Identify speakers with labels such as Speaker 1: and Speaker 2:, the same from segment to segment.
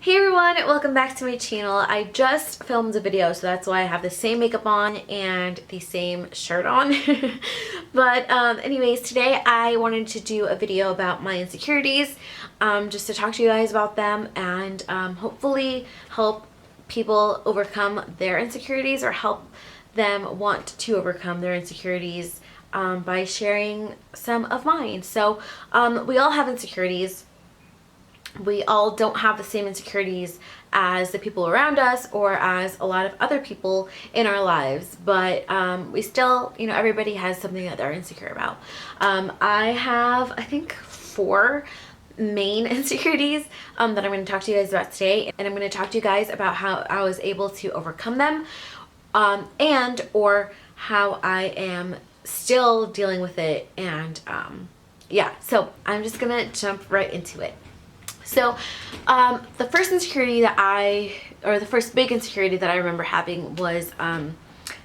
Speaker 1: Hey everyone, welcome back to my channel. I just filmed a video, so that's why I have the same makeup on and the same shirt on. But anyways, today I wanted to do a video about my insecurities, just to talk to you guys about them and hopefully help people overcome their insecurities or help them want to overcome their insecurities by sharing some of mine. So we all have insecurities. We all don't have the same insecurities as the people around us or as a lot of other people in our lives, but we still, everybody has something that they're insecure about. I have, I think, 4 main insecurities that I'm going to talk to you guys about today, and I'm going to talk to you guys about how I was able to overcome them and or how I am still dealing with it. And yeah, so I'm just going to jump right into it. So the first insecurity the first big insecurity that I remember having was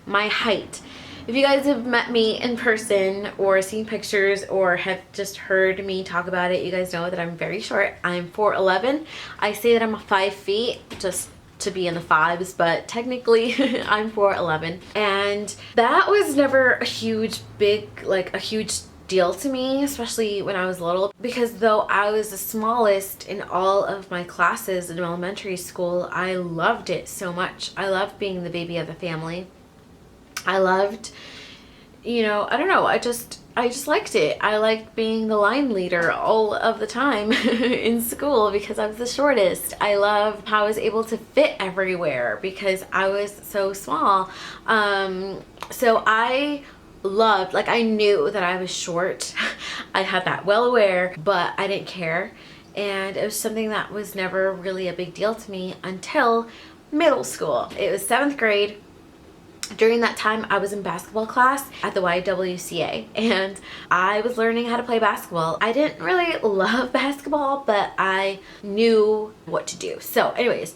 Speaker 1: my height. If you guys have met me in person or seen pictures or have just heard me talk about it, you guys know that I'm very short. I'm 4'11". I say that I'm 5 feet just to be in the 5s, but technically I'm 4'11". And that was never a huge deal to me, especially when I was little, because though I was the smallest in all of my classes in elementary school, I loved it so much. I loved being the baby of the family. I loved, I don't know, I just liked it. I liked being the line leader all of the time in school because I was the shortest. I loved how I was able to fit everywhere because I was so small. So I loved, I knew that I was short. I had that well aware, but I didn't care. And it was something that was never really a big deal to me until middle school. It was 7th grade. During that time, I was in basketball class at the YWCA, and I was learning how to play basketball. I didn't really love basketball, but I knew what to do. So anyways,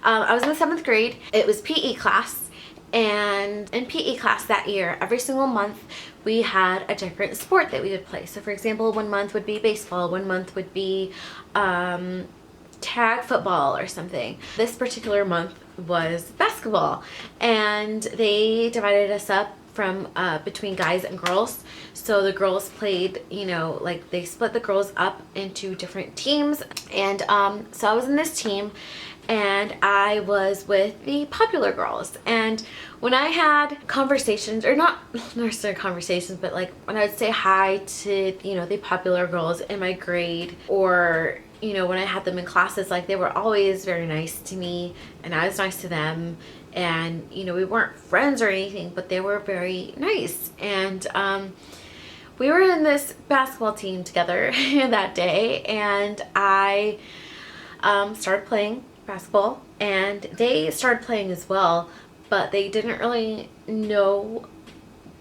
Speaker 1: I was in the 7th grade. It was PE class. And in PE class that year, every single month, we had a different sport that we would play. So for example, one month would be baseball, one month would be tag football or something. This particular month was basketball, and they divided us up from between guys and girls. So the girls played, they split the girls up into different teams. And so I was in this team, and I was with the popular girls. And when I had conversations, or not necessarily conversations, but when I would say hi to, the popular girls in my grade, or, when I had them in classes, they were always very nice to me, and I was nice to them. And, we weren't friends or anything, but they were very nice. And we were in this basketball team together that day, and I started playing basketball, and they started playing as well, but they didn't really know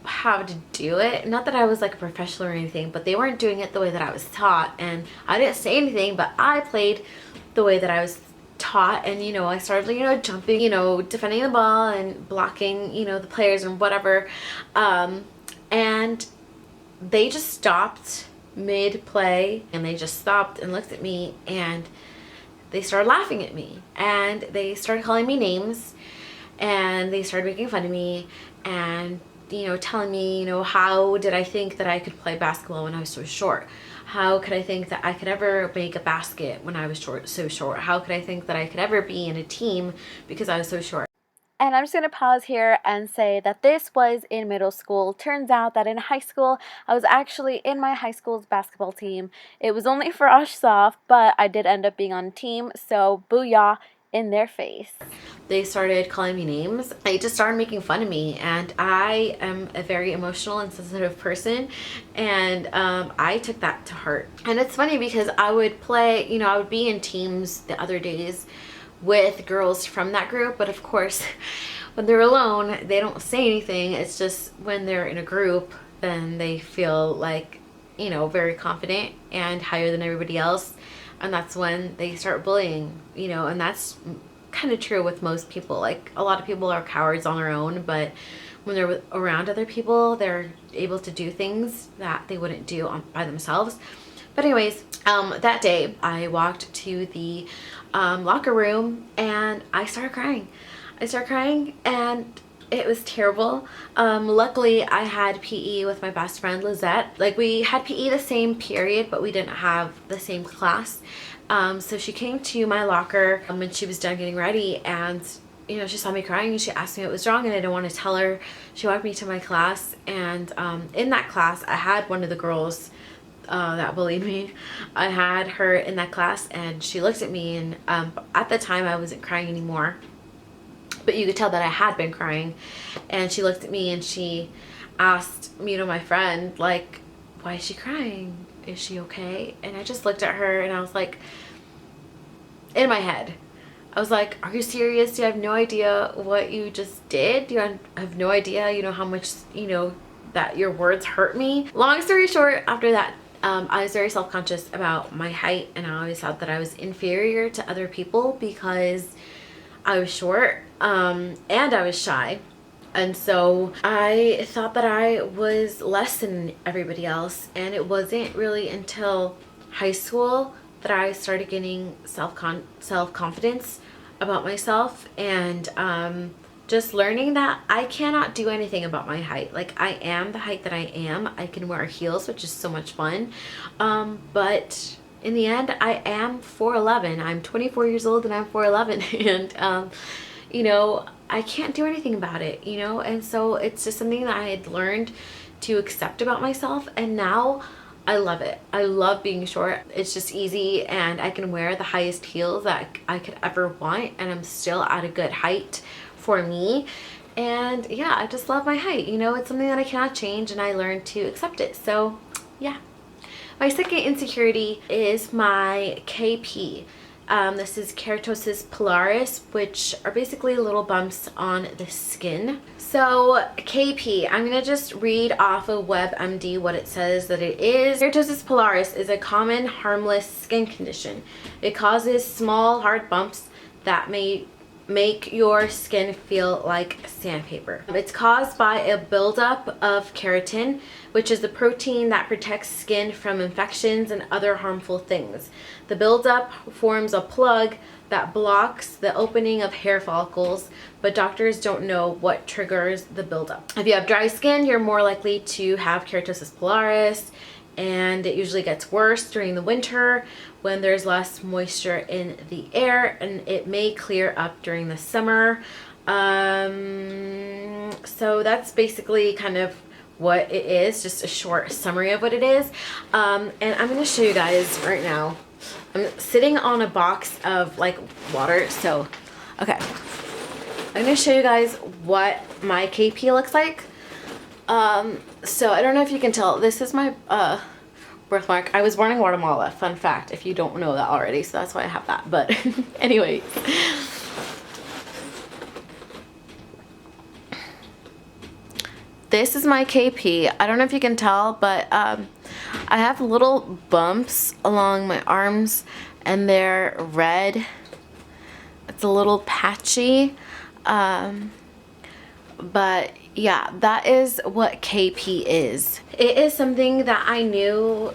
Speaker 1: how to do it. Not that I was a professional or anything, but they weren't doing it the way that I was taught, and I didn't say anything, but I played the way that I was taught. And I started jumping, defending the ball and blocking the players and whatever, and they just stopped mid-play, and they just stopped and looked at me, and they started laughing at me, and they started calling me names, and they started making fun of me, and telling me, how did I think that I could play basketball when I was so short? How could I think that I could ever make a basket when I was so short? How could I think that I could ever be in a team because I was so short? And I'm just going to pause here and say that this was in middle school. Turns out that in high school, I was actually in my high school's basketball team. It was only for us soft, but I did end up being on a team, so booyah in their face. They started calling me names. They just started making fun of me, and I am a very emotional and sensitive person, and I took that to heart. And it's funny because I would play, I would be in teams the other days with girls from that group, but of course when they're alone they don't say anything. It's just when they're in a group, then they feel very confident and higher than everybody else, and that's when they start bullying, and that's kind of true with most people. A lot of people are cowards on their own, but when they're around other people, they're able to do things that they wouldn't do by themselves. But anyways, that day I walked to the locker room and I started crying. And it was terrible. Luckily I had PE with my best friend Lizette. Like, we had PE the same period, but we didn't have the same class. So she came to my locker when she was done getting ready, and you know, she saw me crying and she asked me what was wrong, and I didn't want to tell her. She walked me to my class, and in that class I had one of the girls that bullied me. I had her in that class, and she looked at me, and at the time I wasn't crying anymore, but you could tell that I had been crying. And she looked at me and she asked me, you know, my friend, like, why is she crying? Is she okay? And I just looked at her and I was like, in my head, I was like, are you serious? Do you have no idea what you just did? Do you have no idea, you know, how much, you know, that your words hurt me? Long story short, after that, I was very self-conscious about my height, and I always thought that I was inferior to other people because I was short, and I was shy. And so I thought that I was less than everybody else, and it wasn't really until high school that I started getting self-confidence about myself, and just learning that I cannot do anything about my height. Like, I am the height that I am. I can wear heels, which is so much fun, but in the end I am 4'11". I'm 24 years old and I'm 4'11", and you know, I can't do anything about it, you know. And so it's just something that I had learned to accept about myself, and now I love it. I love being short. It's just easy, and I can wear the highest heels that I could ever want, and I'm still at a good height for me. And yeah, I just love my height, you know. It's something that I cannot change, and I learned to accept it. So yeah. My second insecurity is my KP. This is Keratosis Pilaris, which are basically little bumps on the skin. So KP, I'm going to just read off of WebMD what it says that it is. Keratosis Pilaris is a common harmless skin condition. It causes small hard bumps that may make your skin feel like sandpaper. It's caused by a buildup of keratin, which is the protein that protects skin from infections and other harmful things. The buildup forms a plug that blocks the opening of hair follicles, but doctors don't know what triggers the buildup. If you have dry skin, you're more likely to have keratosis pilaris, and it usually gets worse during the winter when there's less moisture in the air, and it may clear up during the summer. So that's basically kind of what it is, just a short summary of what it is. And I'm going to show you guys right now. I'm sitting on a box of like water, so okay, I'm going to show you guys what my KP looks like. So I don't know if you can tell, this is my birthmark. I was born in Guatemala, fun fact, if you don't know that already, so that's why I have that. But anyways, this is my KP. I don't know if you can tell, but I have little bumps along my arms, and they're red. It's a little patchy, but yeah, that is what KP is. It is something that I knew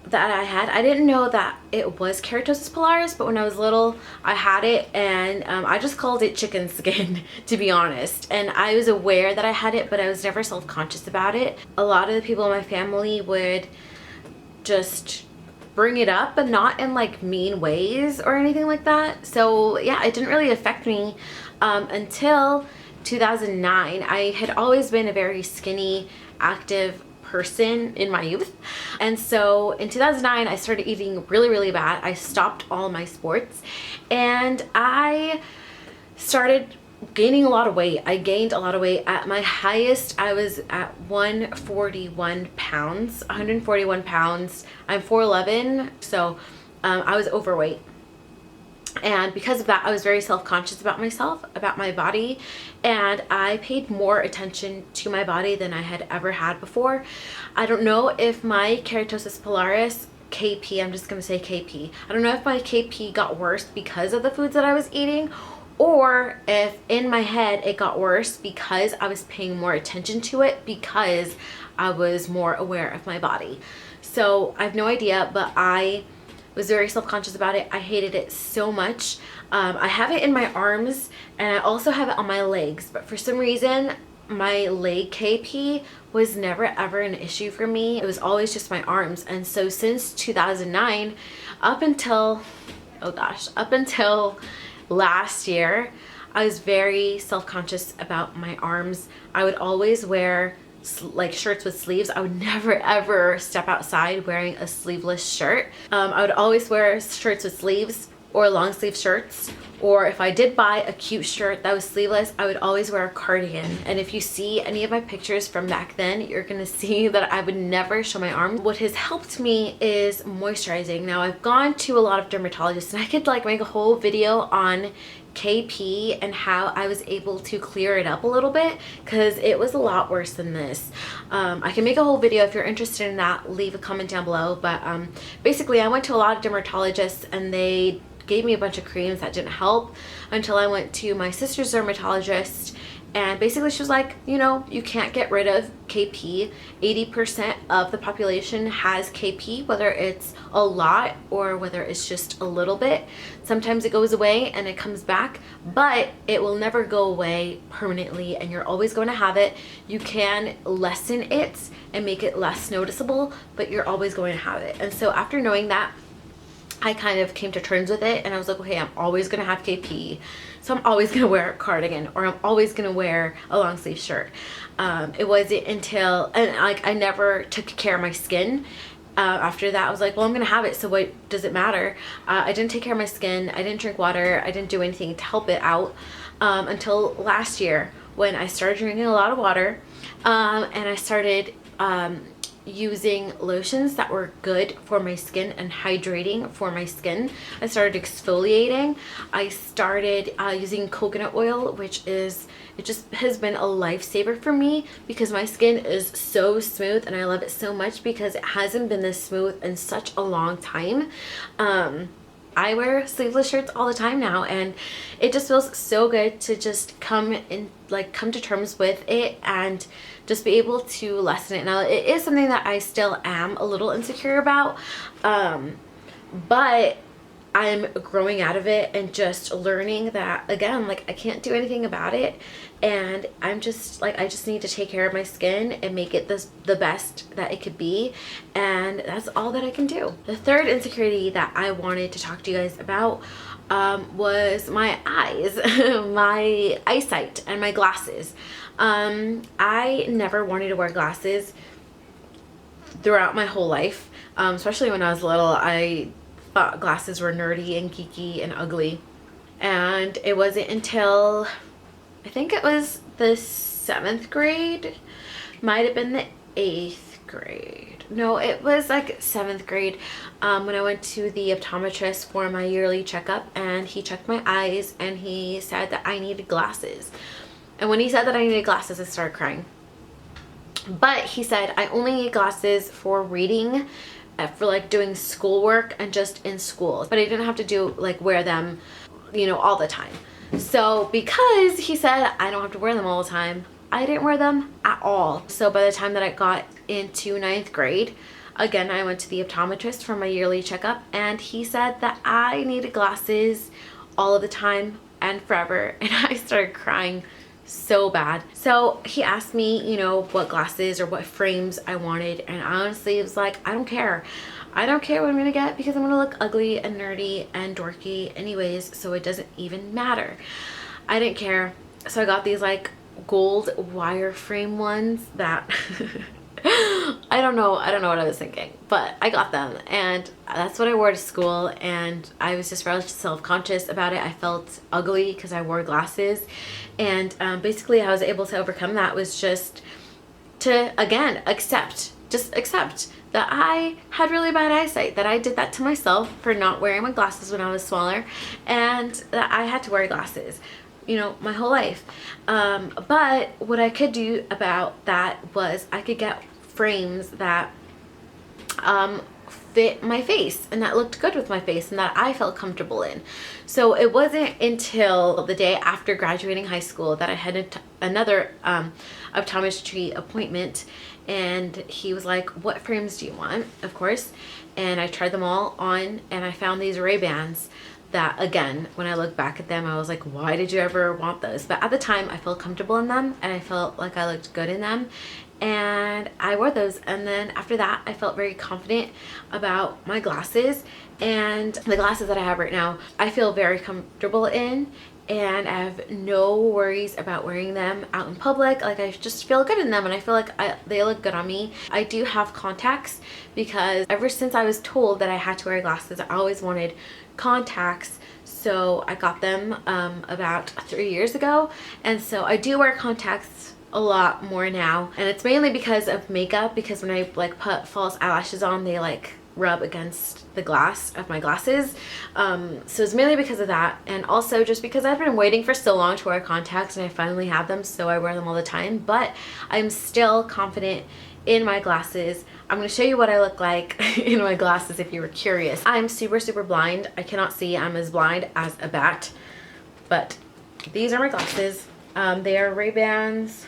Speaker 1: that I had. I didn't know that it was keratosis pilaris, but when I was little I had it, and I just called it chicken skin to be honest. And I was aware that I had it, but I was never self-conscious about it. A lot of the people in my family would just bring it up, but not in like mean ways or anything like that. So yeah, it didn't really affect me until 2009. I had always been a very skinny, active person in my youth, and so in 2009 I started eating really bad. I stopped all my sports, and I started gaining a lot of weight. I gained a lot of weight. At my highest I was at 141 pounds. I'm 4'11", so I was overweight. And because of that, I was very self-conscious about myself, about my body, and I paid more attention to my body than I had ever had before. I don't know if my keratosis pilaris, KP, I'm just going to say KP, I don't know if my KP got worse because of the foods that I was eating, or if in my head it got worse because I was paying more attention to it, because I was more aware of my body. So I have no idea, but I was very self-conscious about it. I hated it so much. I have it in my arms and I also have it on my legs, but for some reason my leg KP was never ever an issue for me. It was always just my arms. And so since 2009 up until last year, I was very self-conscious about my arms. I would always wear like shirts with sleeves. I would never ever step outside wearing a sleeveless shirt. I would always wear shirts with sleeves or long sleeve shirts, or if I did buy a cute shirt that was sleeveless, I would always wear a cardigan. And if you see any of my pictures from back then, you're gonna see that I would never show my arms. What has helped me is moisturizing. Now I've gone to a lot of dermatologists and I could like make a whole video on KP and how I was able to clear it up a little bit, because it was a lot worse than this. I can make a whole video if you're interested in that. Leave a comment down below. But basically I went to a lot of dermatologists and they gave me a bunch of creams that didn't help until I went to my sister's dermatologist, and basically she was like, you know, you can't get rid of KP. 80% of the population has KP, whether it's a lot or whether it's just a little bit. Sometimes it goes away and it comes back, but it will never go away permanently and you're always going to have it. You can lessen it and make it less noticeable, but you're always going to have it. And so after knowing that, I kind of came to terms with it and I was like, okay, I'm always gonna have KP, so I'm always gonna wear a cardigan, or I'm always gonna wear a long sleeve shirt. It wasn't until, and like I never took care of my skin. After that I was like, well, I'm gonna have it, so what does it matter? I didn't take care of my skin, I didn't drink water, I didn't do anything to help it out until last year when I started drinking a lot of water and I started using lotions that were good for my skin and hydrating for my skin. I started exfoliating. I started using coconut oil, which is, it just has been a lifesaver for me because my skin is so smooth and I love it so much because it hasn't been this smooth in such a long time. I wear sleeveless shirts all the time now and it just feels so good to just come to terms with it and just be able to lessen it. Now it is something that I still am a little insecure about, but I'm growing out of it and just learning that, again, like I can't do anything about it, and I'm just like, I just need to take care of my skin and make it the best that it could be, and that's all that I can do. The third insecurity that I wanted to talk to you guys about was my eyes, my eyesight and my glasses. I never wanted to wear glasses throughout my whole life, especially when I was little. I thought glasses were nerdy and geeky and ugly, and it wasn't until I think it was the 7th grade, might have been the 8th grade, no, it was like 7th grade, when I went to the optometrist for my yearly checkup, and he checked my eyes and he said that I needed glasses. And when he said that I needed glasses, I started crying. But he said I only need glasses for reading, for like doing schoolwork and just in school, but I didn't have to do like wear them, you know, all the time. So because he said I don't have to wear them all the time, I didn't wear them at all. So by the time that I got into 9th grade, again, I went to the optometrist for my yearly checkup, and he said that I needed glasses all of the time and forever, and I started crying so bad. So he asked me, you know, what glasses or what frames I wanted, and I honestly was like, I don't care. I don't care what I'm gonna get because I'm gonna look ugly and nerdy and dorky anyways, so it doesn't even matter. I didn't care. So I got these like gold wireframe ones that I don't know what I was thinking, but I got them, and that's what I wore to school, and I was just really self-conscious about it. I felt ugly because I wore glasses, and basically how I was able to overcome that was just to, again, accept that I had really bad eyesight, that I did that to myself for not wearing my glasses when I was smaller, and that I had to wear glasses, you know, my whole life. But what I could do about that was I could get frames that fit my face and that looked good with my face and that I felt comfortable in. So it wasn't until the day after graduating high school that I had another optometry appointment, and he was like, what frames do you want? Of course. And I tried them all on, and I found these Ray-Bans that, again, when I look back at them, I was like, why did you ever want those? But at the time I felt comfortable in them and I felt like I looked good in them, and I wore those. And then after that I felt very confident about my glasses, and the glasses that I have right now I feel very comfortable in, and I have no worries about wearing them out in public. Like, I just feel good in them and I feel like they look good on me. I do have contacts because ever since I was told that I had to wear glasses, I always wanted contacts. So I got them about 3 years ago, and so I do wear contacts a lot more now, and it's mainly because of makeup, because when I like put false eyelashes on, they like rub against the glass of my glasses. So it's mainly because of that, and also just because I've been waiting for so long to wear contacts and I finally have them, so I wear them all the time. But I'm still confident in my glasses. I'm going to show you what I look like in my glasses if you were curious. I'm super blind. I cannot see. I'm as blind as a bat. But these are my glasses. They are Ray-Bans.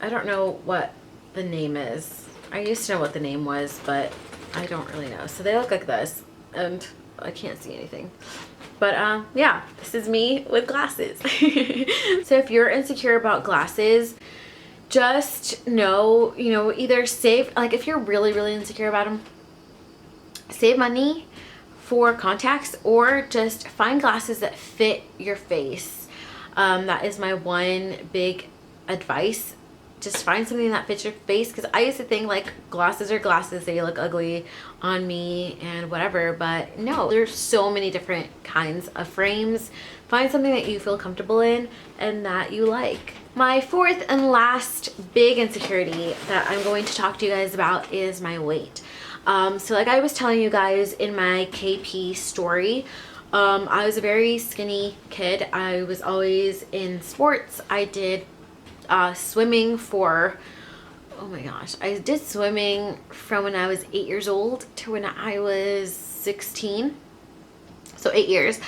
Speaker 1: I don't know what the name is. I used to know what the name was, but I don't really know. So they look like this, and I can't see anything. But yeah, this is me with glasses. So if you're insecure about glasses, just know, you know, either save, like if you're really insecure about them, save money for contacts, or just find glasses that fit your face. That is my one big advice. Just find something that fits your face, because I used to think like glasses are glasses, they look ugly on me and whatever, but no, there's so many different kinds of frames. Find something that you feel comfortable in and that you like. My fourth and last big insecurity that I'm going to talk to you guys about is my weight. So like I was telling you guys in my KP story, I was a very skinny kid. I was always in sports. I did swimming for, oh my gosh, I did swimming from when I was 8 years old to when I was 16. So 8 years.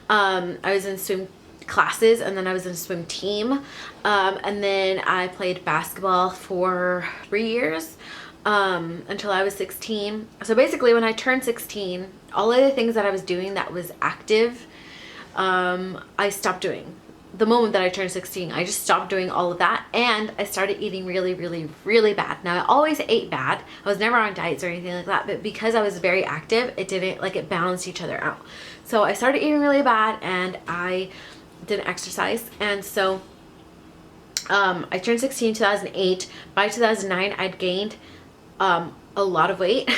Speaker 1: I was in swim classes, and then I was in a swim team, and then I played basketball for 3 years until I was 16. So basically when I turned 16, all of the things that I was doing that was active, I stopped doing. The moment that I turned 16, I just stopped doing all of that, and I started eating really bad. Now I always ate bad. I was never on diets or anything like that, but because I was very active, it didn't, like, it balanced each other out. So I started eating really bad, and I didn't exercise, and so I turned 16 in 2008. By 2009 I'd gained a lot of weight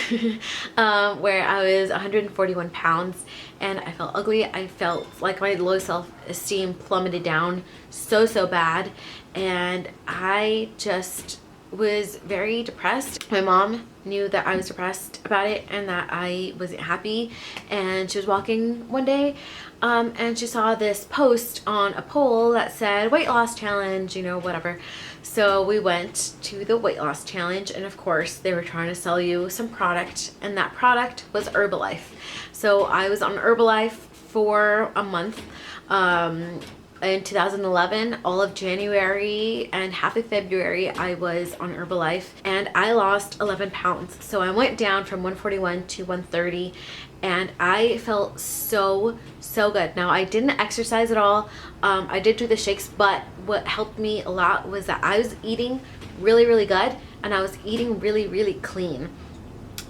Speaker 1: where I was 141 pounds, and I felt ugly. I felt like my low self-esteem plummeted down so bad, and I just was very depressed. My mom knew that I was depressed about it and that I wasn't happy, and she was walking one day and she saw this post on a pole that said weight loss challenge, you know, whatever. So we went to the weight loss challenge, and of course they were trying to sell you some product, and that product was Herbalife. So I was on Herbalife for a month in 2011. All of January and half of February I was on Herbalife, and I lost 11 pounds. So I went down from 141 to 130, and I felt so good. Now I didn't exercise at all. I did do the shakes, but what helped me a lot was that I was eating really good, and I was eating really clean.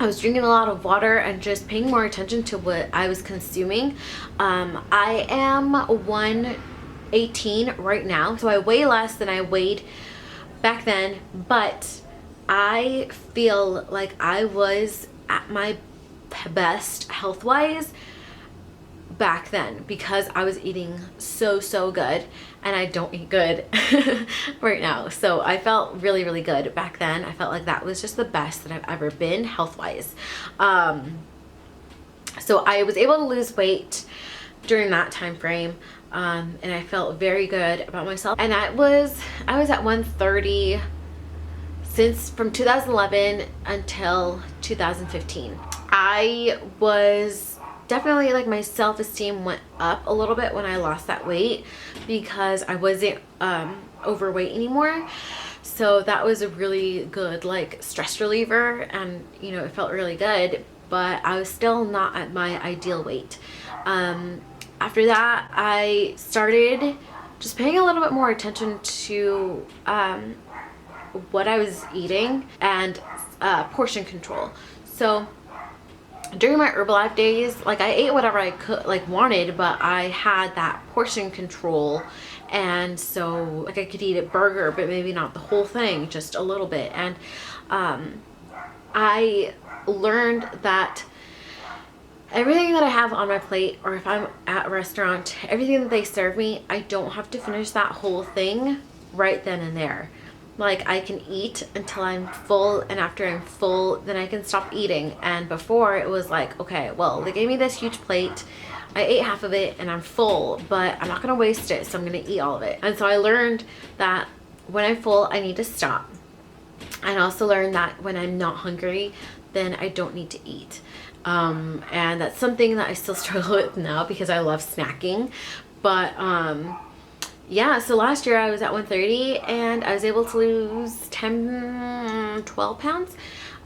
Speaker 1: I was drinking a lot of water and just paying more attention to what I was consuming. I am 118 right now, so I weigh less than I weighed back then, but I feel like I was at my best health-wise back then, because I was eating so good, and I don't eat good right now. So I felt really good back then. I felt like that was just the best that I've ever been health-wise. So I was able to lose weight during that time frame, and I felt very good about myself. And I was at 137 since from 2011 until 2015. I was definitely like, my self-esteem went up a little bit when I lost that weight because I wasn't overweight anymore. So that was a really good like stress reliever, and you know, it felt really good, but I was still not at my ideal weight. After that, I started just paying a little bit more attention to what I was eating and portion control. So during my Herbalife days, like, I ate whatever I could, like, wanted, but I had that portion control, and so like I could eat a burger but maybe not the whole thing, just a little bit. And I learned that everything that I have on my plate, or if I'm at a restaurant, everything that they serve me, I don't have to finish that whole thing right then and there. Like, I can eat until I'm full, and after I'm full, then I can stop eating. And before, it was like, okay, well, they gave me this huge plate, I ate half of it and I'm full, but I'm not gonna waste it, so I'm gonna eat all of it. And so I learned that when I'm full, I need to stop. And I also learned that when I'm not hungry, then I don't need to eat. And that's something that I still struggle with now because I love snacking. But yeah, so last year I was at 130 and I was able to lose 12 pounds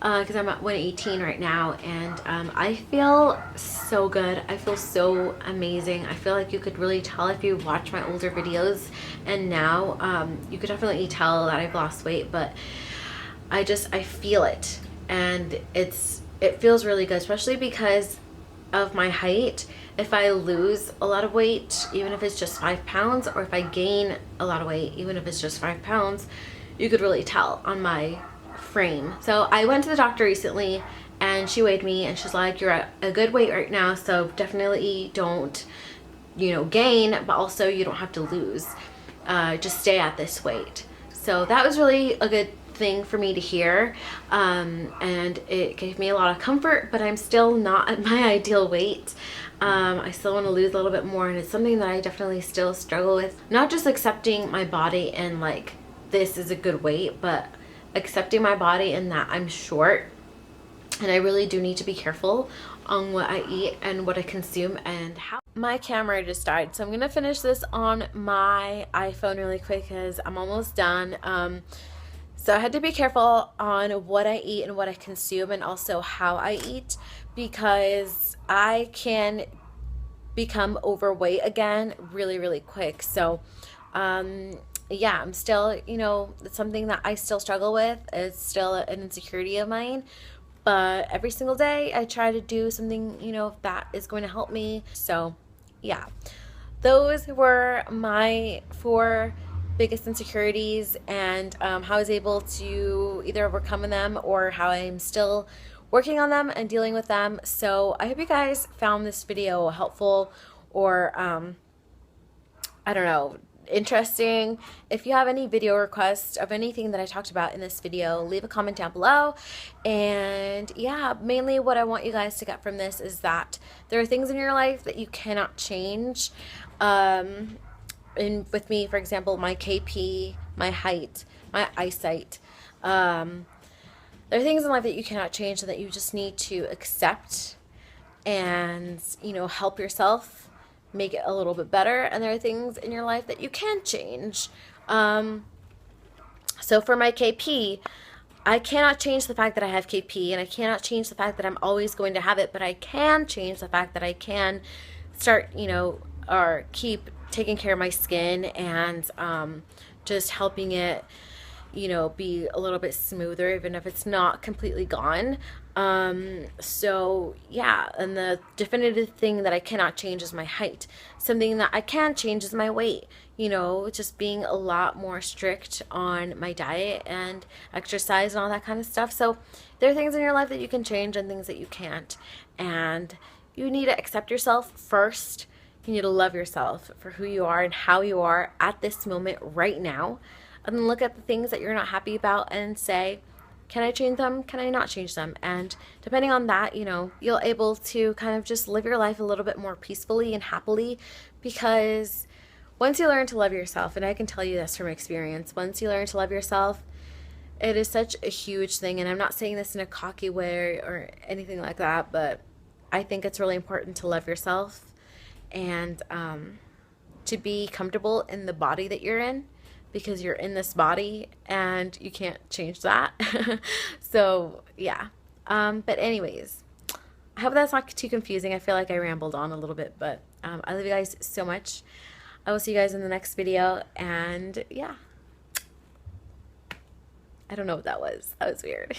Speaker 1: because I'm at 118 right now, and I feel so good. I feel so amazing. I feel like you could really tell if you watch my older videos, and now you could definitely tell that I've lost weight, but I feel it, and it feels really good, especially because of my height. If I lose a lot of weight, even if it's just 5 pounds, or if I gain a lot of weight, even if it's just 5 pounds, you could really tell on my frame. So I went to the doctor recently and she weighed me, and she's like, you're at a good weight right now, so definitely don't, you know, gain, but also you don't have to lose. Just stay at this weight. So that was really a good thing for me to hear, and it gave me a lot of comfort, but I'm still not at my ideal weight. I still want to lose a little bit more, and it's something that I definitely still struggle with. Not just accepting my body and like, this is a good weight, but accepting my body and that I'm short, and I really do need to be careful on what I eat and what I consume and how. My camera just died, so I'm gonna finish this on my iPhone really quick because I'm almost done. So I had to be careful on what I eat and what I consume, and also how I eat, because I can become overweight again really, really quick. So yeah, I'm still, you know, it's something that I still struggle with. It's still an insecurity of mine, but every single day I try to do something, you know, that is going to help me. So yeah, those were my 4 biggest insecurities, and how I was able to either overcome them or how I'm still working on them and dealing with them. So I hope you guys found this video helpful, or I don't know, interesting. If you have any video requests of anything that I talked about in this video, leave a comment down below. And yeah, mainly what I want you guys to get from this is that there are things in your life that you cannot change. And with me, for example, my KP, my height, my eyesight, there are things in life that you cannot change and that you just need to accept and, you know, help yourself make it a little bit better. And there are things in your life that you can change. So for my KP, I cannot change the fact that I have KP, and I cannot change the fact that I'm always going to have it, but I can change the fact that I can start, you know, or keep taking care of my skin and just helping it, you know, be a little bit smoother, even if it's not completely gone. So yeah, and the definitive thing that I cannot change is my height. Something that I can change is my weight, you know, just being a lot more strict on my diet and exercise and all that kind of stuff. So there are things in your life that you can change and things that you can't, and you need to accept yourself first. You need to love yourself for who you are and how you are at this moment right now, and then look at the things that you're not happy about and say, can I change them? Can I not change them? And depending on that, you know, you'll able to kind of just live your life a little bit more peacefully and happily, because once you learn to love yourself, and I can tell you this from experience, once you learn to love yourself, It is such a huge thing, and I'm not saying this in a cocky way or anything like that, but I think it's really important to love yourself and to be comfortable in the body that you're in, because you're in this body and you can't change that. So, yeah. But anyways, I hope that's not too confusing. I feel like I rambled on a little bit, but I love you guys so much. I will see you guys in the next video, and yeah. I don't know what that was. That was weird.